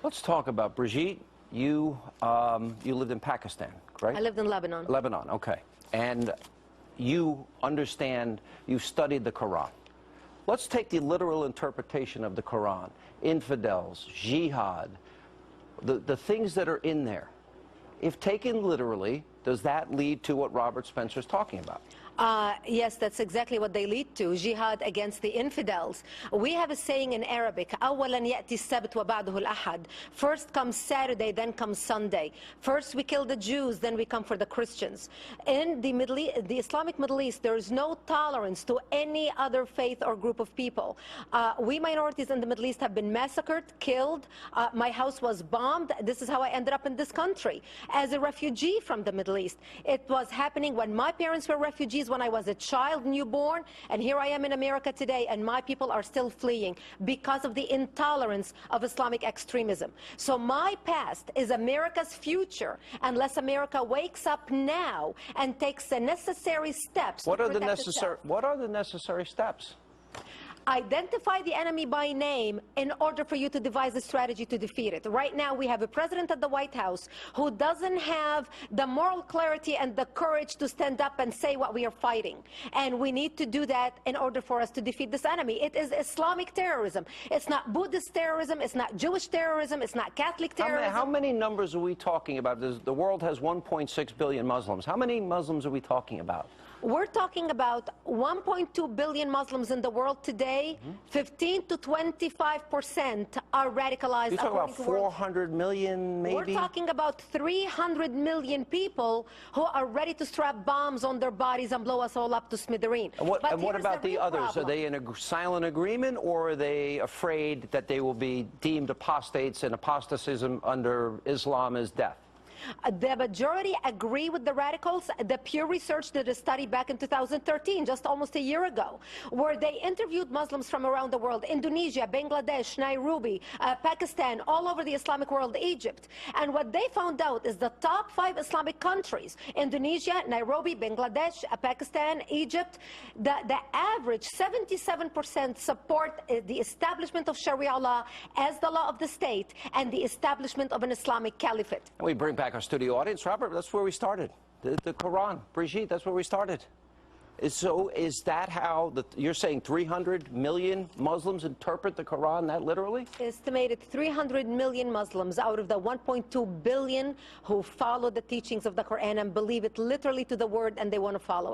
Let's talk about Brigitte. You lived in Pakistan, right? I lived in Lebanon. Lebanon, okay. And you understand, you studied the Quran. Let's take the literal interpretation of the Quran. Infidels, jihad, the things that are in there. If taken literally, does that lead to what Robert Spencer is talking about? Yes, that's exactly what they lead to, jihad against the infidels. We have a saying in Arabic, أولاً يأتي السبت وبعده الأحد. First comes Saturday, then comes Sunday. First we kill the Jews, then we come for the Christians. In the the Islamic Middle East, there is no tolerance to any other faith or group of people. We minorities in the Middle East have been massacred, killed. My house was bombed. This is how I ended up in this country, as a refugee from the Middle East. It was happening when my parents were refugees, when I was a child, newborn, and here I am in America today, and my people are still fleeing because of the intolerance of Islamic extremism. So my past is America's future, unless America wakes up now and takes the necessary steps. What are the necessary steps? Identify the enemy by name in order for you to devise a strategy to defeat it. Right now, we have a president at the White House who doesn't have the moral clarity and the courage to stand up and say what we are fighting. And we need to do that in order for us to defeat this enemy. It is Islamic terrorism. It's not Buddhist terrorism. It's not Jewish terrorism. It's not Catholic terrorism. How many numbers are we talking about? The world has 1.6 billion Muslims. How many Muslims are we talking about? We're talking about 1.2 billion Muslims in the world today. 15 to 25% are radicalized. You're talking about 400 million, maybe? We're talking about 300 million people who are ready to strap bombs on their bodies and blow us all up to smithereen. And what about the others? Problem. Are they in a silent agreement, or are they afraid that they will be deemed apostates, and apostatism under Islam is death? The majority agree with the radicals. The Pew Research did a study back in 2013, just almost a year ago, where they interviewed Muslims from around the world: Indonesia, Bangladesh, Nairobi, Pakistan, all over the Islamic world, Egypt. And what they found out is the top 5 Islamic countries: Indonesia, Nairobi, Bangladesh, Pakistan, Egypt. The average 77% support the establishment of Sharia law as the law of the state and the establishment of an Islamic caliphate. We bring back our studio audience. Robert, that's where we started. The Quran. Brigitte, that's where we started. So is that how you're saying 300 million Muslims interpret the Quran that literally? Estimated 300 million Muslims out of the 1.2 billion who follow the teachings of the Quran and believe it literally to the word, and they want to follow it.